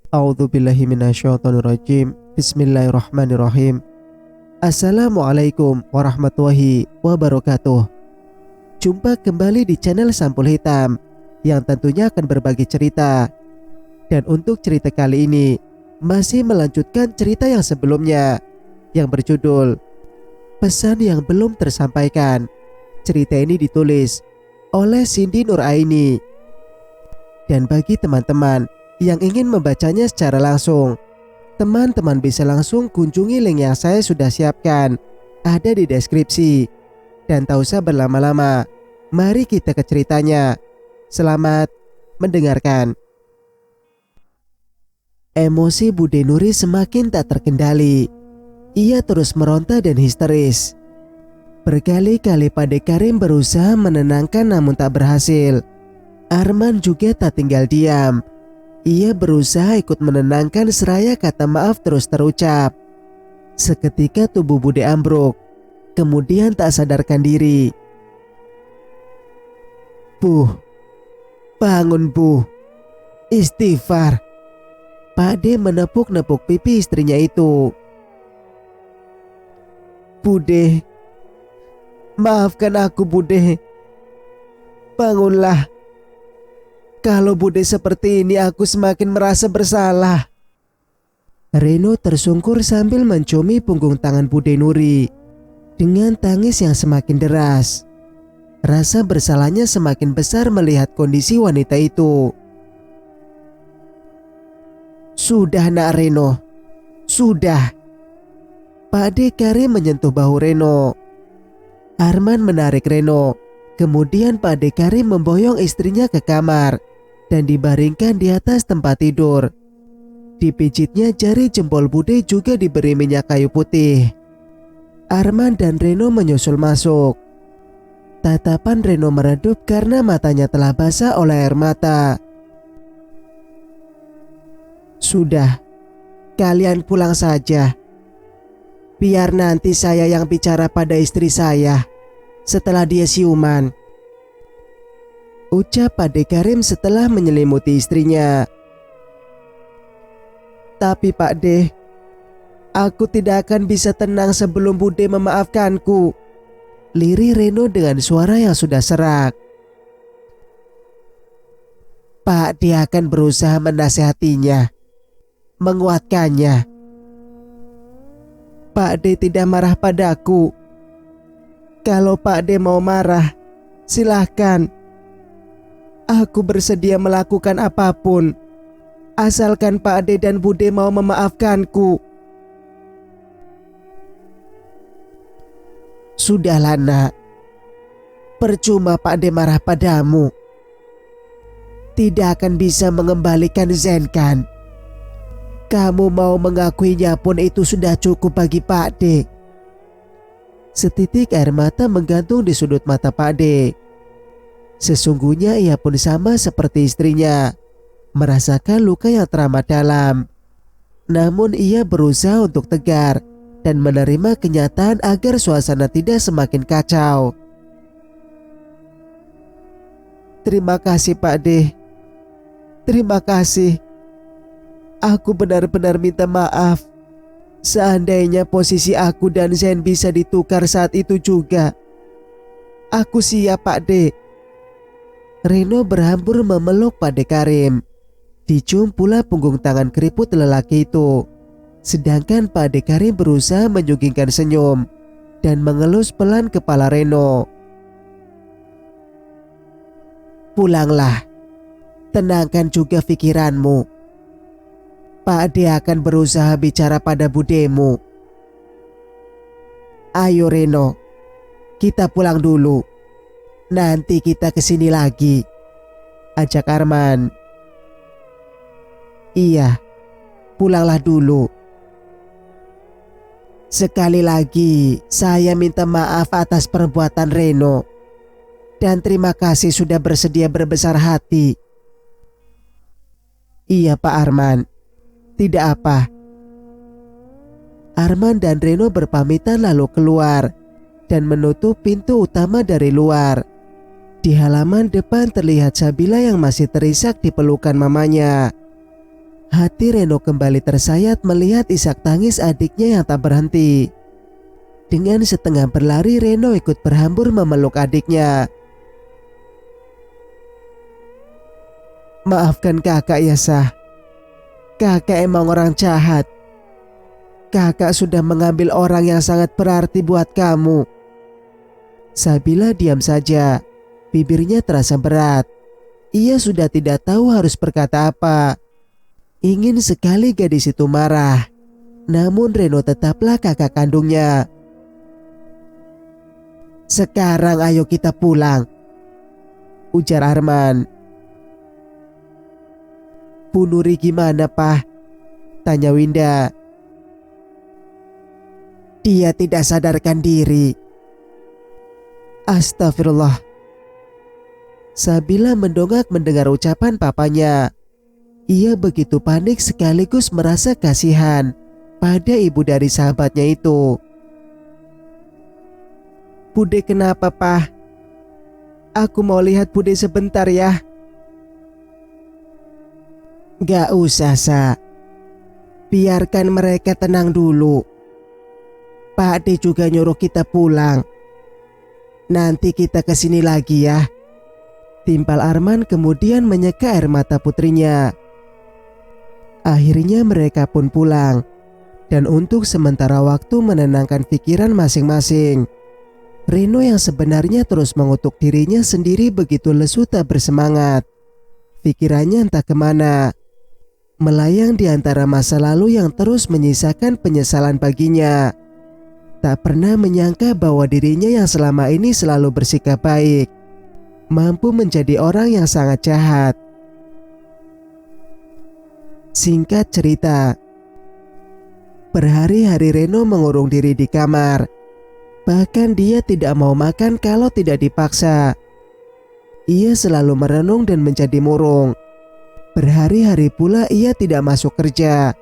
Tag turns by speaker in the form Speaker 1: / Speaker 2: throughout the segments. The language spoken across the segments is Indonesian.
Speaker 1: A'udzubillahi minasyaitonirrajim. Bismillahirrahmanirrahim. Assalamualaikum warahmatullahi wabarakatuh. Jumpa kembali di channel Sampul Hitam yang tentunya akan berbagi cerita. Dan untuk cerita kali ini masih melanjutkan cerita yang sebelumnya yang berjudul Pesan yang Belum Tersampaikan. Cerita ini ditulis oleh Cindy Nuraini. Dan bagi teman-teman yang ingin membacanya secara langsung, teman-teman bisa langsung kunjungi link yang saya sudah siapkan, ada di deskripsi. Dan tak usah berlama-lama, mari kita ke ceritanya. Selamat mendengarkan. Emosi Bude Nuri semakin tak terkendali. Ia terus meronta dan histeris. Berkali-kali Pak Karim berusaha menenangkan namun tak berhasil. Arman juga tak tinggal diam. Ia berusaha ikut menenangkan seraya kata maaf terus terucap. Seketika tubuh Bude ambruk, kemudian tak sadarkan diri. "Bu, bangun Bu, istighfar." Pak D menepuk-nepuk pipi istrinya itu. "Bude, maafkan aku Bude. Bangunlah. Kalau Bude seperti ini aku semakin merasa bersalah." Reno tersungkur sambil mencumi punggung tangan Bude Nuri dengan tangis yang semakin deras. Rasa bersalahnya semakin besar melihat kondisi wanita itu. "Sudah nak Reno, sudah." Pak D Karim menyentuh bahu Reno. Arman menarik Reno. Kemudian Pak D Karim memboyong istrinya ke kamar dan dibaringkan di atas tempat tidur. Dipijitnya jari jempol Bude, juga diberi minyak kayu putih. Arman dan Reno menyusul masuk. Tatapan Reno meredup karena matanya telah basah oleh air mata. "Sudah, kalian pulang saja. Biar nanti saya yang bicara pada istri saya setelah dia siuman," ucap Pak D Karim setelah menyelimuti istrinya. "Tapi Pak D, aku tidak akan bisa tenang sebelum Bude memaafkanku," lirih Reno dengan suara yang sudah serak. "Pak D akan berusaha menasehatinya, menguatkannya. Pak D tidak marah padaku. Kalau Pak D mau marah, silahkan. Aku bersedia melakukan apapun, asalkan Pak D dan Bude mau memaafkanku." "Sudahlah nak, percuma Pak D marah padamu. Tidak akan bisa mengembalikan Zen kan? Kamu mau mengakuinya pun itu sudah cukup bagi Pak D." Setitik air mata menggantung di sudut mata Pak D. Sesungguhnya ia pun sama seperti istrinya, merasakan luka yang teramat dalam. Namun ia berusaha untuk tegar dan menerima kenyataan agar suasana tidak semakin kacau. "Terima kasih Pak D. Terima kasih. Aku benar-benar minta maaf. Seandainya posisi aku dan Zen bisa ditukar saat itu juga, aku siap Pak D." Reno berhambur memeluk Pak D Karim. Dicium pula punggung tangan keriput lelaki itu. Sedangkan Pak D Karim berusaha menyunggingkan senyum dan mengelus pelan kepala Reno. "Pulanglah. Tenangkan juga pikiranmu. Pak D akan berusaha bicara pada budemu. Ayo Reno, kita pulang dulu. Nanti kita kesini lagi," ajak Arman. "Iya, pulanglah dulu. Sekali lagi saya minta maaf atas perbuatan Reno. Dan terima kasih sudah bersedia berbesar hati." "Iya Pak Arman, tidak apa." Arman dan Reno berpamitan lalu keluar dan menutup pintu utama dari luar. Di halaman depan terlihat Sabila yang masih terisak di pelukan mamanya. Hati Reno kembali tersayat melihat isak tangis adiknya yang tak berhenti. Dengan setengah berlari, Reno ikut berhambur memeluk adiknya. "Maafkan kakak ya, Sah. Kakak emang orang jahat. Kakak sudah mengambil orang yang sangat berarti buat kamu." Sabila diam saja. Bibirnya terasa berat. Ia sudah tidak tahu harus berkata apa. Ingin sekali gadis itu marah. Namun Reno tetaplah kakak kandungnya. "Sekarang ayo kita pulang," ujar Arman. "Bu Nuri gimana, Pak?" tanya Winda. "Dia tidak sadarkan diri." Astagfirullah. Sabila mendongak mendengar ucapan papanya. Ia begitu panik sekaligus merasa kasihan pada ibu dari sahabatnya itu. "Bude kenapa, Pak? Aku mau lihat Bude sebentar ya." "Gak usah, Sa. Biarkan mereka tenang dulu. Pak De juga nyuruh kita pulang. Nanti kita kesini lagi ya." Timpal Arman kemudian menyeka air mata putrinya. Akhirnya mereka pun pulang. Dan untuk sementara waktu menenangkan pikiran masing-masing. Reno yang sebenarnya terus mengutuk dirinya sendiri begitu lesu tak bersemangat. Pikirannya entah kemana. Melayang di antara masa lalu yang terus menyisakan penyesalan baginya. Tak pernah menyangka bahwa dirinya yang selama ini selalu bersikap baik, mampu menjadi orang yang sangat jahat. Singkat cerita, berhari-hari Reno mengurung diri di kamar. Bahkan dia tidak mau makan kalau tidak dipaksa. Ia selalu merenung dan menjadi murung. Berhari-hari pula ia tidak masuk kerja.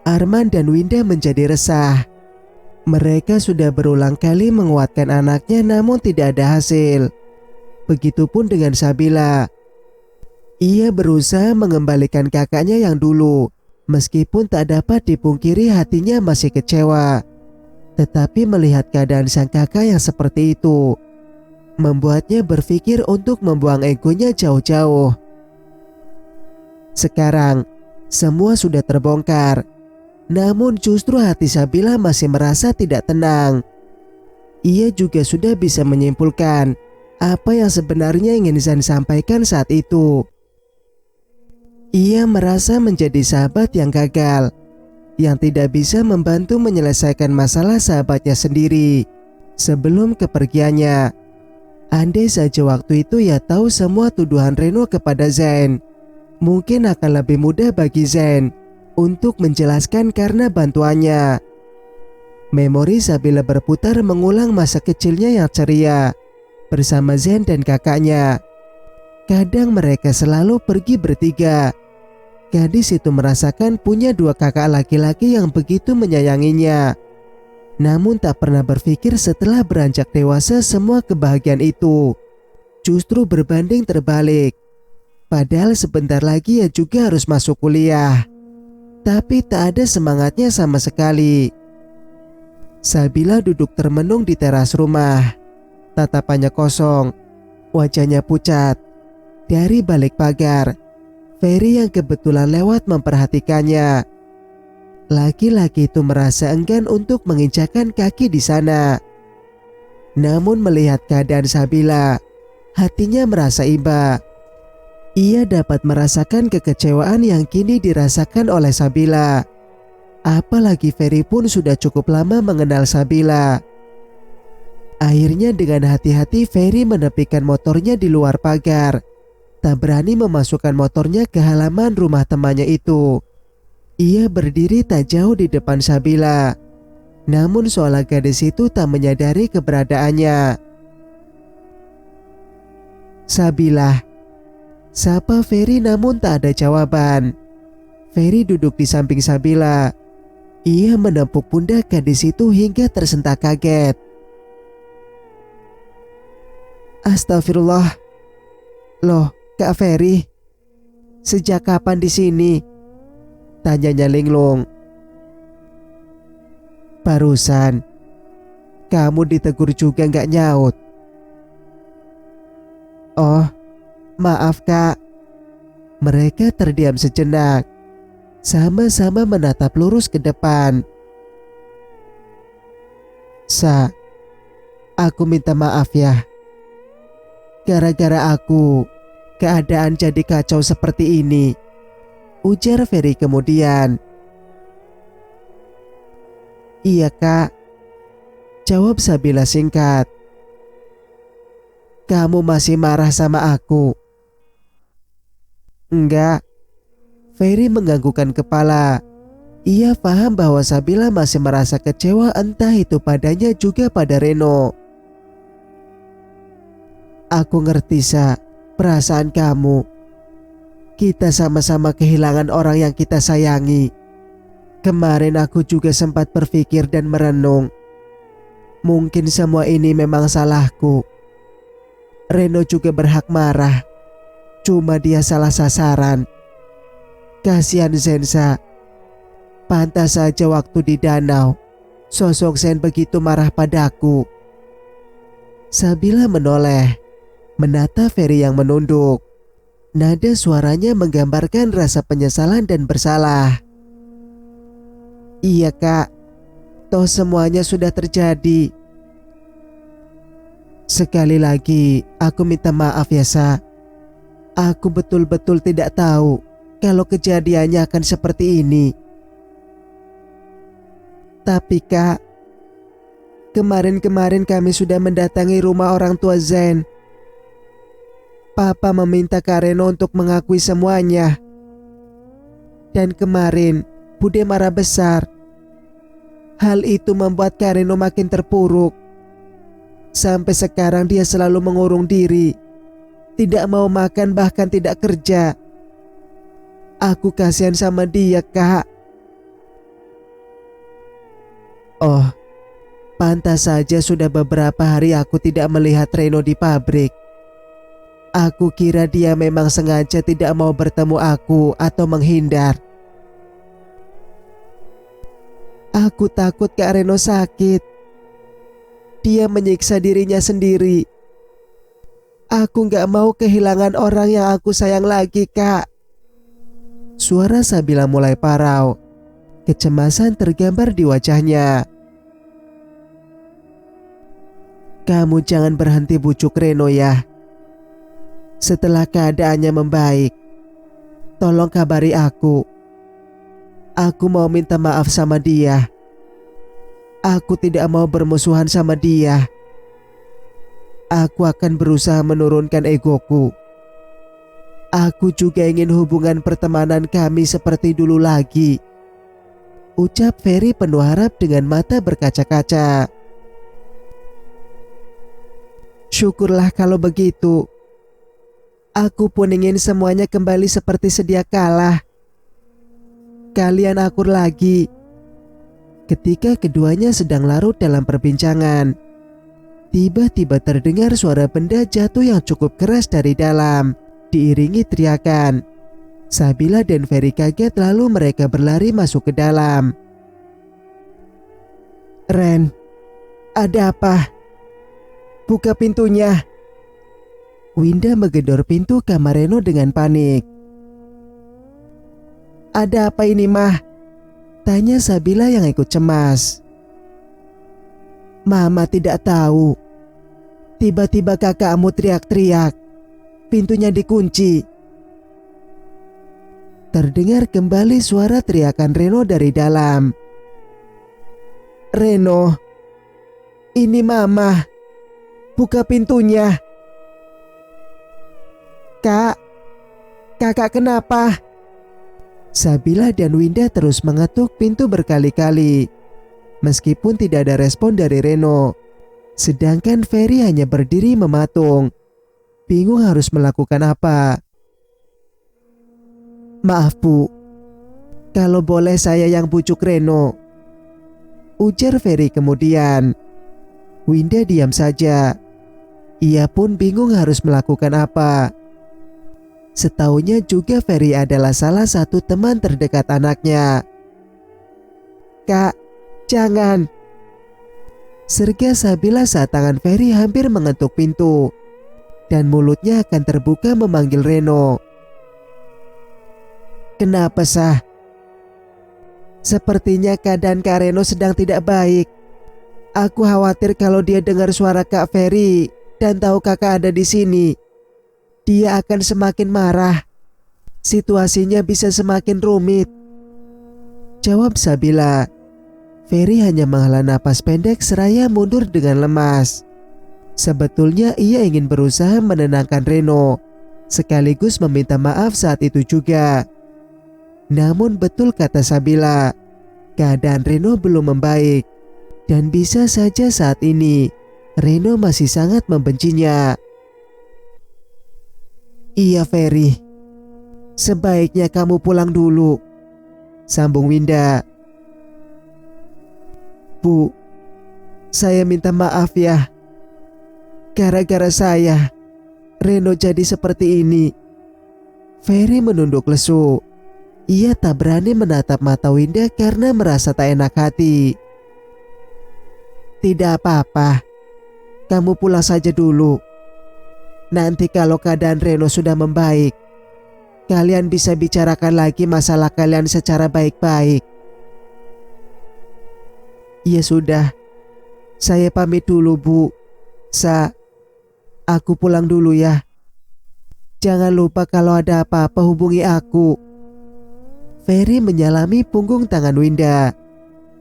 Speaker 1: Arman dan Winda menjadi resah. Mereka sudah berulang kali menguatkan anaknya namun tidak ada hasil. Begitupun dengan Sabila. Ia berusaha mengembalikan kakaknya yang dulu. Meskipun tak dapat dipungkiri hatinya masih kecewa. Tetapi melihat keadaan sang kakak yang seperti itu, membuatnya berpikir untuk membuang egonya jauh-jauh. Sekarang, semua sudah terbongkar. Namun justru hati Sabila masih merasa tidak tenang. Ia juga sudah bisa menyimpulkan apa yang sebenarnya ingin Zan sampaikan saat itu. Ia merasa menjadi sahabat yang gagal, yang tidak bisa membantu menyelesaikan masalah sahabatnya sendiri sebelum kepergiannya. Andai saja waktu itu ia tahu semua tuduhan Reno kepada Zain, mungkin akan lebih mudah bagi Zain untuk menjelaskan karena bantuannya. Memori Sabila berputar mengulang masa kecilnya yang ceria bersama Zain dan kakaknya. Kadang mereka selalu pergi bertiga. Gadis itu merasakan punya dua kakak laki-laki yang begitu menyayanginya. Namun tak pernah berpikir setelah beranjak dewasa semua kebahagiaan itu justru berbanding terbalik. Padahal sebentar lagi ia juga harus masuk kuliah. Tapi tak ada semangatnya sama sekali. Sabila duduk termenung di teras rumah. Tatapannya kosong, wajahnya pucat. Dari balik pagar, Ferry yang kebetulan lewat memperhatikannya. Laki-laki itu merasa enggan untuk menginjakkan kaki di sana. Namun melihat keadaan Sabila, hatinya merasa iba. Ia dapat merasakan kekecewaan yang kini dirasakan oleh Sabila. Apalagi Ferry pun sudah cukup lama mengenal Sabila. Akhirnya dengan hati-hati Ferry menepikan motornya di luar pagar. Tak berani memasukkan motornya ke halaman rumah temannya itu. Ia berdiri tak jauh di depan Sabila. Namun seolah gadis itu tak menyadari keberadaannya. "Sabila," sapa Ferry namun tak ada jawaban. Ferry duduk di samping Sabila. Ia menepuk pundak gadis itu hingga tersentak kaget. "Astagfirullah. Loh, Kak Ferry, sejak kapan di sini?" Tanyanya linglung. Barusan kamu ditegur juga gak nyaut. Oh, maaf kak. Mereka terdiam sejenak, sama-sama menatap lurus ke depan. Aku minta maaf ya. Gara-gara aku, keadaan jadi kacau seperti ini, ujar Ferry kemudian. Iya kak, jawab Sabila singkat. Kamu masih marah sama aku? Enggak. Ferry menganggukkan kepala. Ia paham bahwa Sabila masih merasa kecewa, entah itu padanya juga pada Reno. Aku ngerti perasaan kamu. Kita sama-sama kehilangan orang yang kita sayangi. Kemarin aku juga sempat berpikir dan merenung. Mungkin semua ini memang salahku. Reno juga berhak marah. Cuma dia salah sasaran. Kasihan Zensa. Pantas saja waktu di danau, sosok Zen begitu marah padaku. Sabila menoleh, menata Ferry yang menunduk. Nada suaranya menggambarkan rasa penyesalan dan bersalah. Iya kak, toh semuanya sudah terjadi. Sekali lagi aku minta maaf ya Sa. Aku betul-betul tidak tahu kalau kejadiannya akan seperti ini. Tapi kak, kemarin kami sudah mendatangi rumah orang tua Zen. Papa meminta Kak Reno untuk mengakui semuanya. Dan kemarin Bude marah besar. Hal itu membuat Kak Reno makin terpuruk. Sampai sekarang dia selalu mengurung diri, tidak mau makan bahkan tidak kerja. Aku kasihan sama dia kak. Oh, pantas saja sudah beberapa hari aku tidak melihat Reno di pabrik. Aku kira dia memang sengaja tidak mau bertemu aku atau menghindar. Aku takut Kak Reno sakit. Dia menyiksa dirinya sendiri. Aku gak mau kehilangan orang yang aku sayang lagi kak. Suara Sabila mulai parau. Kecemasan tergambar di wajahnya. Kamu jangan berhenti bujuk Reno ya. Setelah keadaannya membaik, tolong kabari aku. Aku mau minta maaf sama dia. Aku tidak mau bermusuhan sama dia. Aku akan berusaha menurunkan egoku. Aku juga ingin hubungan pertemanan kami seperti dulu lagi. Ucap Ferry penuh harap dengan mata berkaca-kaca. Syukurlah kalau begitu. Aku pun ingin semuanya kembali seperti sedia kala. Kalian akur lagi. Ketika keduanya sedang larut dalam perbincangan, tiba-tiba terdengar suara benda jatuh yang cukup keras dari dalam, diiringi teriakan. Sabila dan Ferry kaget lalu mereka berlari masuk ke dalam. Ren, ada apa? Buka pintunya. Winda menggedor pintu kamar Reno dengan panik. Ada apa ini mah? Tanya Sabila yang ikut cemas. Mama tidak tahu. Tiba-tiba kakakmu teriak-teriak. Pintunya dikunci. Terdengar kembali suara teriakan Reno dari dalam. Reno, ini Mama. Buka pintunya. Kak, kakak kenapa? Sabila dan Winda terus mengetuk pintu berkali-kali. Meskipun tidak ada respon dari Reno. Sedangkan Ferry hanya berdiri mematung. Bingung harus melakukan apa. Maaf Bu, kalau boleh saya yang bujuk Reno, ujar Ferry kemudian. Winda diam saja. Ia pun bingung harus melakukan apa. Setaunya juga Ferry adalah salah satu teman terdekat anaknya. "Kak, jangan!" serga Sabila saat tangan Ferry hampir mengetuk pintu dan mulutnya akan terbuka memanggil Reno. "Kenapa, Sah?" "Sepertinya keadaan Kak Reno sedang tidak baik. Aku khawatir kalau dia dengar suara Kak Ferry dan tahu kakak ada di sini, dia akan semakin marah. Situasinya bisa semakin rumit," jawab Sabila. Ferry hanya menghela napas pendek seraya mundur dengan lemas. Sebetulnya ia ingin berusaha menenangkan Reno, sekaligus meminta maaf saat itu juga. Namun betul kata Sabila, keadaan Reno belum membaik. Dan bisa saja saat ini Reno masih sangat membencinya. "Iya Ferry, sebaiknya kamu pulang dulu," sambung Winda. "Bu, saya minta maaf ya. Gara-gara saya, Reno jadi seperti ini." Ferry menunduk lesu. Ia tak berani menatap mata Winda karena merasa tak enak hati. "Tidak apa-apa, kamu pulang saja dulu. Nanti kalau keadaan Reno sudah membaik, kalian bisa bicarakan lagi masalah kalian secara baik-baik." "Ya sudah, saya pamit dulu Bu. Aku pulang dulu ya. Jangan lupa kalau ada apa-apa hubungi aku." Ferry menyalami punggung tangan Winda.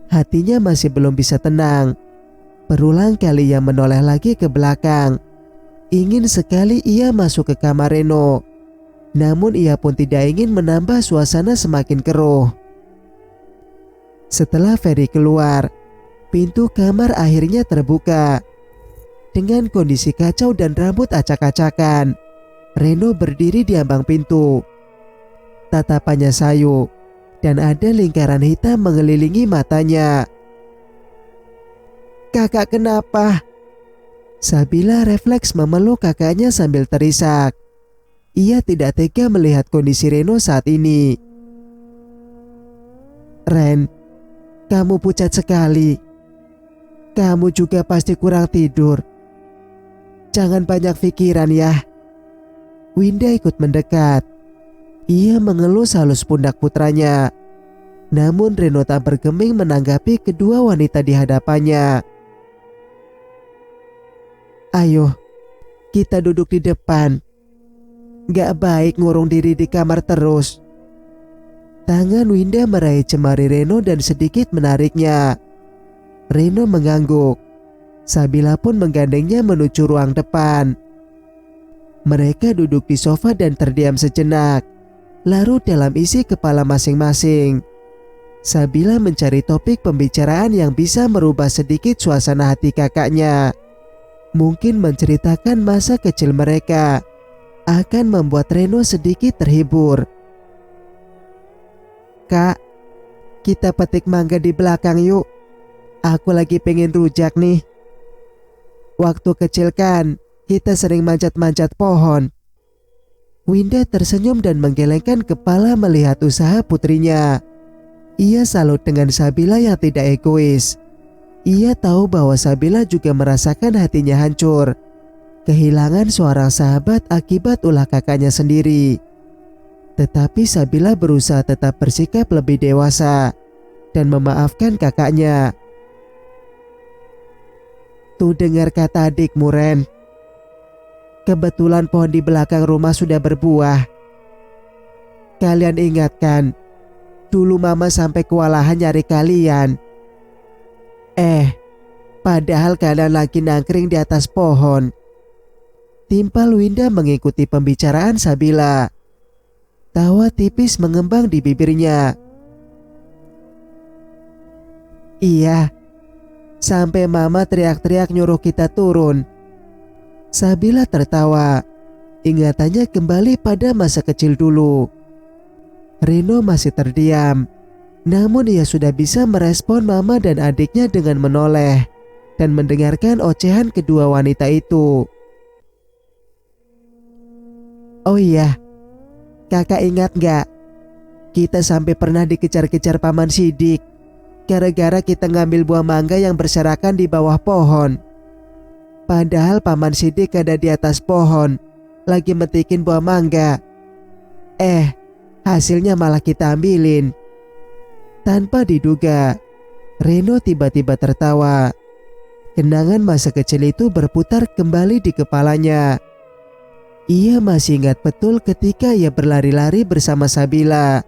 Speaker 1: Hatinya masih belum bisa tenang. Berulang kali ia menoleh lagi ke belakang. Ingin sekali ia masuk ke kamar Reno. Namun ia pun tidak ingin menambah suasana semakin keruh. Setelah Ferry keluar, pintu kamar akhirnya terbuka. Dengan kondisi kacau dan rambut acak-acakan, Reno berdiri di ambang pintu. Tatapannya sayu dan ada lingkaran hitam mengelilingi matanya. "Kakak kenapa?" Sabila refleks memeluk kakaknya sambil terisak. Ia tidak tega melihat kondisi Reno saat ini. "Ren, kamu pucat sekali. Kamu juga pasti kurang tidur. Jangan banyak pikiran ya." Winda ikut mendekat. Ia mengelus halus pundak putranya. Namun Reno tak bergeming menanggapi kedua wanita di hadapannya. "Ayo, kita duduk di depan. Gak baik ngurung diri di kamar terus." Tangan Winda meraih jemari Reno dan sedikit menariknya. Reno mengangguk. Sabila pun menggandengnya menuju ruang depan. Mereka duduk di sofa dan terdiam sejenak, larut dalam isi kepala masing-masing. Sabila mencari topik pembicaraan yang bisa merubah sedikit suasana hati kakaknya. Mungkin menceritakan masa kecil mereka akan membuat Reno sedikit terhibur. "Kak, kita petik mangga di belakang yuk. Aku lagi pengen rujak nih. Waktu kecil kan kita sering manjat-manjat pohon." Winda tersenyum dan menggelengkan kepala melihat usaha putrinya. Ia salut dengan Sabila yang tidak egois. Ia tahu bahwa Sabila juga merasakan hatinya hancur, kehilangan seorang sahabat akibat ulah kakaknya sendiri. Tetapi Sabila berusaha tetap bersikap lebih dewasa dan memaafkan kakaknya. "Tuh dengar kata adikmu Ren. Kebetulan pohon di belakang rumah sudah berbuah. Kalian ingatkan, dulu mama sampai kewalahan nyari kalian. Padahal kalian lagi nangkring di atas pohon." Timpal Winda mengikuti pembicaraan Sabila. Tawa tipis mengembang di bibirnya. "Iya, sampai mama teriak-teriak nyuruh kita turun." Sabila tertawa. Ingatannya kembali pada masa kecil dulu. Reno masih terdiam. Namun ia sudah bisa merespon mama dan adiknya dengan menoleh dan mendengarkan ocehan kedua wanita itu. "Oh iya, Kakak ingat gak? Kita sampai pernah dikejar-kejar Paman Sidik gara-gara kita ngambil buah mangga yang berserakan di bawah pohon. Padahal Paman Sidik ada di atas pohon, lagi metikin buah mangga. Hasilnya malah kita ambilin. Tanpa diduga, Reno tiba-tiba tertawa. Kenangan masa kecil itu berputar kembali di kepalanya. Ia masih ingat betul ketika ia berlari-lari bersama Sabila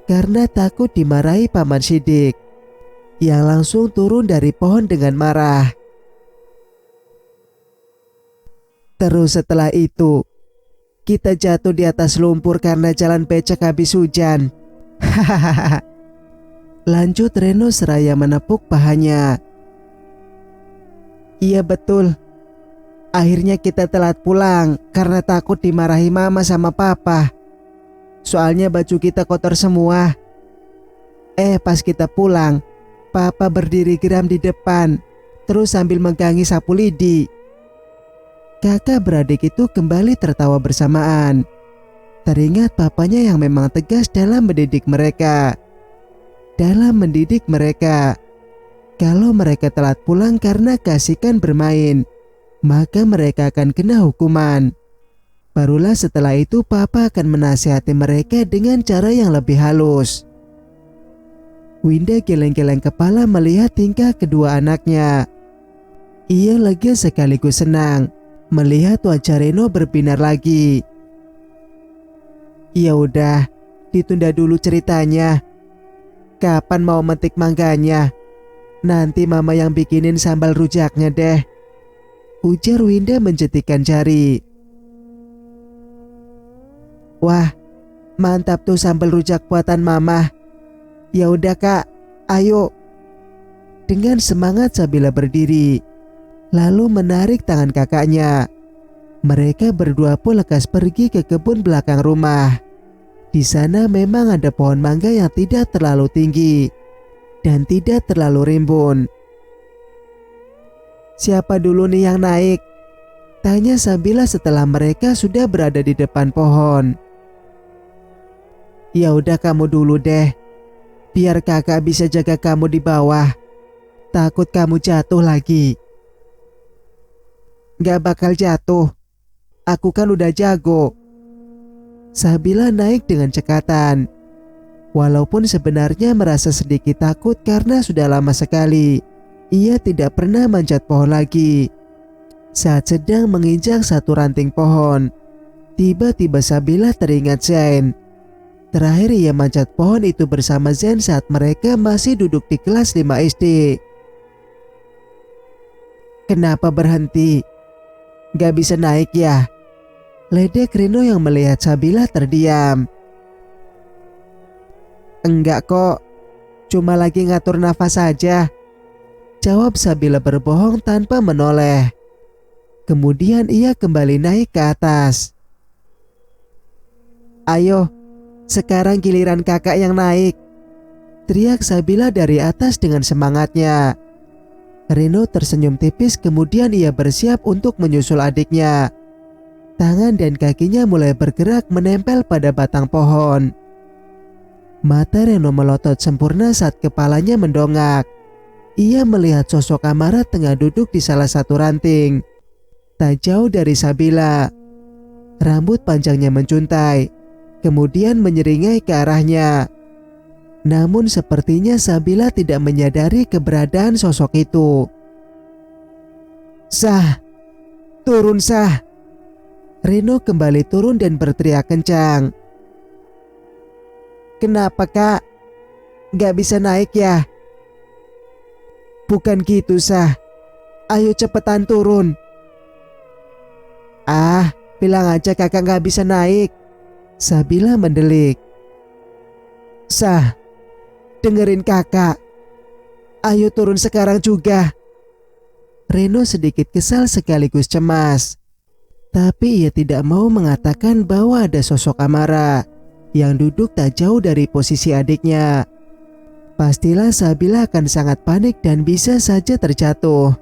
Speaker 1: karena takut dimarahi Paman Sidik yang langsung turun dari pohon dengan marah. Terus setelah itu, kita jatuh di atas lumpur karena jalan becek habis hujan. Hahaha. Lanjut Reno seraya menepuk pahanya. Iya betul. Akhirnya kita telat pulang karena takut dimarahi mama sama papa. Soalnya baju kita kotor semua. Pas kita pulang, papa berdiri geram di depan, terus sambil megangi sapu lidi. Kakak beradik itu kembali tertawa bersamaan. Teringat papanya yang memang tegas dalam mendidik mereka. Kalau mereka telat pulang karena keasikan bermain, maka mereka akan kena hukuman. Barulah setelah itu papa akan menasihati mereka dengan cara yang lebih halus. Winda geleng-geleng kepala melihat tingkah kedua anaknya. Ia lega sekaligus senang melihat wajah Reno berbinar lagi. Ya udah, ditunda dulu ceritanya. Kapan mau metik mangganya? Nanti mama yang bikinin sambal rujaknya deh, ujar Winda mencetikkan jari. Wah, mantap tuh sambal rujak buatan mama. Ya udah kak, ayo. Dengan semangat Sabila berdiri, lalu menarik tangan kakaknya. Mereka berdua pun lekas pergi ke kebun belakang rumah. Di sana memang ada pohon mangga yang tidak terlalu tinggi dan tidak terlalu rimbun. Siapa dulu nih yang naik? Tanya Sabila setelah mereka sudah berada di depan pohon. Ya udah kamu dulu deh, biar kakak bisa jaga kamu di bawah. Takut kamu jatuh lagi. Gak bakal jatuh, aku kan udah jago. Sabila naik dengan cekatan. Walaupun sebenarnya merasa sedikit takut karena sudah lama sekali ia tidak pernah manjat pohon lagi. Saat sedang menginjak satu ranting pohon, tiba-tiba Sabila teringat Zain. Terakhir ia manjat pohon itu bersama Zain saat mereka masih duduk di kelas 5 SD. Kenapa berhenti? Gak bisa naik ya? Ledek Reno yang melihat Sabila terdiam. Enggak kok, cuma lagi ngatur nafas saja, jawab Sabila berbohong tanpa menoleh. Kemudian ia kembali naik ke atas. Ayo, sekarang giliran kakak yang naik, teriak Sabila dari atas dengan semangatnya. Reno tersenyum tipis, kemudian ia bersiap untuk menyusul adiknya. Tangan dan kakinya mulai bergerak menempel pada batang pohon. Mata Reno melotot sempurna saat kepalanya mendongak. Ia melihat sosok Amara tengah duduk di salah satu ranting, tak jauh dari Sabila. Rambut panjangnya mencuntai, kemudian menyeringai ke arahnya. Namun sepertinya Sabila tidak menyadari keberadaan sosok itu. Sah, turun Sah. Reno kembali turun dan berteriak kencang. Kenapa kak? Gak bisa naik ya? Bukan gitu Sah, ayo cepetan turun. Bilang aja kakak gak bisa naik, Sabila mendelik. Sah, dengerin kakak, ayo turun sekarang juga. Reno sedikit kesal sekaligus cemas. Tapi ia tidak mau mengatakan bahwa ada sosok Amara yang duduk tak jauh dari posisi adiknya. Pastilah Sabila akan sangat panik dan bisa saja terjatuh.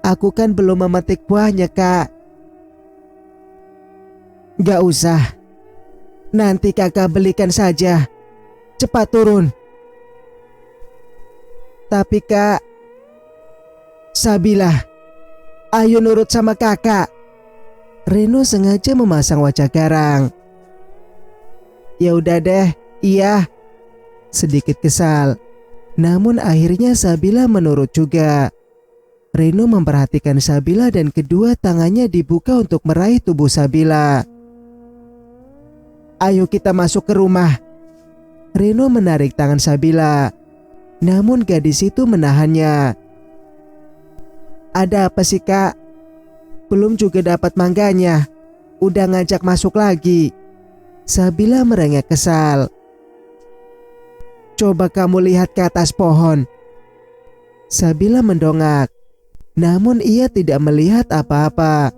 Speaker 1: Aku kan belum memetik buahnya kak. Gak usah. Nanti kakak belikan saja. Cepat turun. Tapi kak, Sabila, ayo nurut sama kakak. Reno sengaja memasang wajah garang. Ya udah deh, iya. Sedikit kesal, namun akhirnya Sabila menurut juga. Reno memperhatikan Sabila dan kedua tangannya dibuka untuk meraih tubuh Sabila. Ayo kita masuk ke rumah. Reno menarik tangan Sabila, namun gadis itu menahannya. Ada apa sih kak? Belum juga dapat mangganya, udah ngajak masuk lagi. Sabila merengek kesal. Coba kamu lihat ke atas pohon. Sabila mendongak, namun ia tidak melihat apa-apa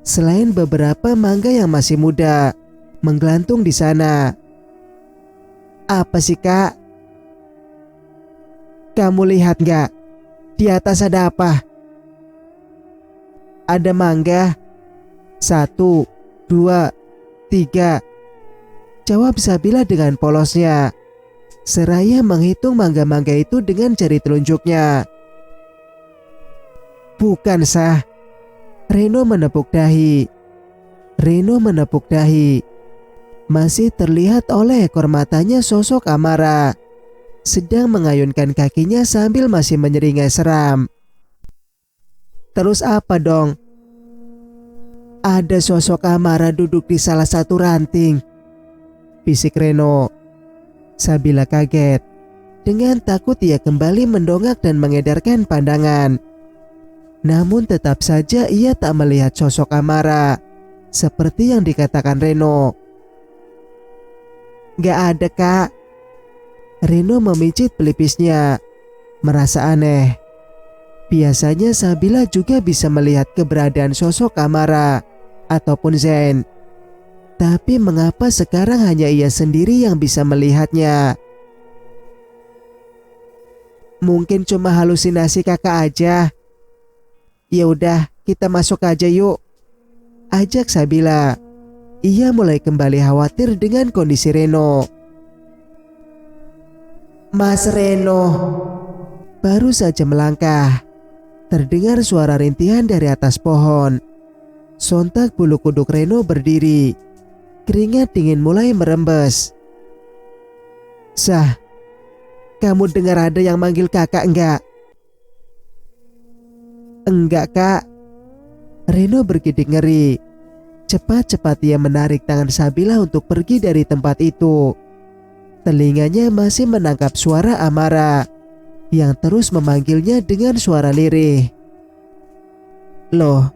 Speaker 1: selain beberapa mangga yang masih muda menggelantung di sana. Apa sih kak? Kamu lihat gak? Di atas ada apa? Ada mangga. 1, 2, 3. Jawab Sabila dengan polosnya, seraya menghitung mangga-mangga itu dengan jari telunjuknya. Bukan sah. Reno menepuk dahi. Masih terlihat oleh ekor matanya sosok Amara sedang mengayunkan kakinya sambil masih menyeringai seram. Terus apa dong? Ada sosok Amara duduk di salah satu ranting, bisik Reno. Sabila kaget. Dengan takut ia kembali mendongak dan mengedarkan pandangan. Namun tetap saja ia tak melihat sosok Amara seperti yang dikatakan Reno. Gak ada kak. Reno memijit pelipisnya, merasa aneh. Biasanya Sabila juga bisa melihat keberadaan sosok Amara ataupun Zen. Tapi mengapa sekarang hanya ia sendiri yang bisa melihatnya? Mungkin cuma halusinasi kakak aja. Ya udah, kita masuk aja yuk, ajak Sabila. Ia mulai kembali khawatir dengan kondisi Reno. Mas Reno baru saja melangkah, terdengar suara rintihan dari atas pohon. Sontak bulu kuduk Reno berdiri. Keringat dingin mulai merembes. Sah, kamu dengar ada yang manggil kakak enggak? Enggak kak. Reno bergidik ngeri. Cepat-cepat ia menarik tangan Sabila untuk pergi dari tempat itu. Telinganya masih menangkap suara Amara yang terus memanggilnya dengan suara lirih. Loh,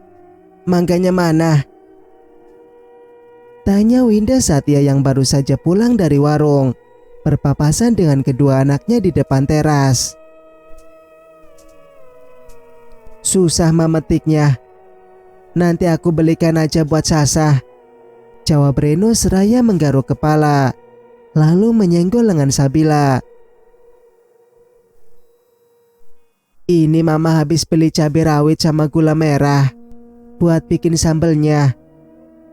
Speaker 1: mangganya mana? Tanya Winda saat ia yang baru saja pulang dari warung, berpapasan dengan kedua anaknya di depan teras. Susah memetiknya. Nanti aku belikan aja buat Sasa, jawab Reno seraya menggaruk kepala, lalu menyenggol lengan Sabila. Ini mama habis beli cabai rawit sama gula merah buat bikin sambelnya.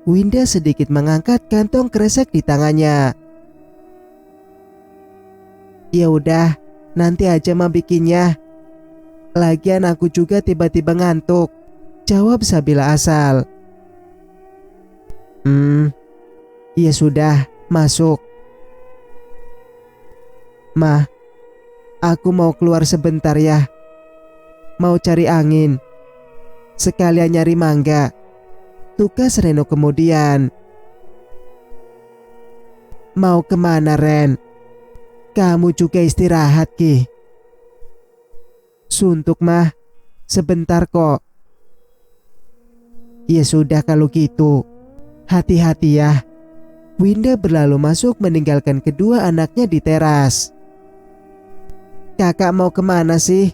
Speaker 1: Winda sedikit mengangkat kantong kresek di tangannya. Ya udah, nanti aja mah bikinnya. Lagian aku juga tiba-tiba ngantuk, jawab Sabila asal. Ya sudah, masuk. Ma, aku mau keluar sebentar ya. Mau cari angin, sekalian nyari mangga, tugas Reno kemudian. Mau kemana Ren? Kamu juga istirahat Ki. Suntuk mah, sebentar kok. Ya sudah kalau gitu, hati-hati ya. Winda berlalu masuk meninggalkan kedua anaknya di teras. Kakak mau kemana sih?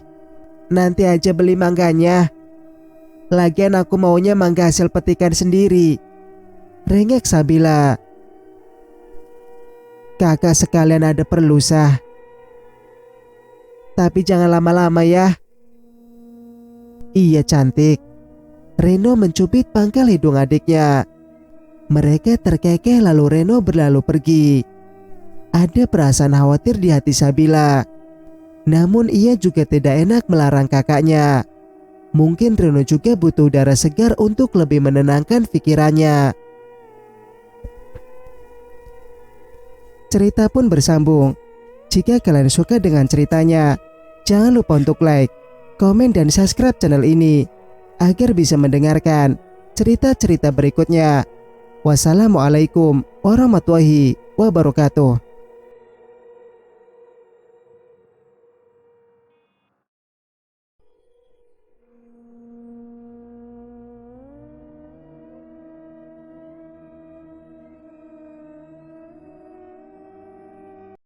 Speaker 1: Nanti aja beli mangganya. Lagian aku maunya mangga hasil petikan sendiri, rengek Sabila. Kakak sekalian ada perlu sah. Tapi jangan lama-lama ya. Iya cantik. Reno mencubit pangkal hidung adiknya. Mereka terkekeh lalu Reno berlalu pergi. Ada perasaan khawatir di hati Sabila. Namun ia juga tidak enak melarang kakaknya. Mungkin Reno juga butuh udara segar untuk lebih menenangkan pikirannya. Cerita pun bersambung. Jika kalian suka dengan ceritanya, jangan lupa untuk like, komen, dan subscribe channel ini agar bisa mendengarkan cerita-cerita berikutnya. Wassalamualaikum warahmatullahi wabarakatuh.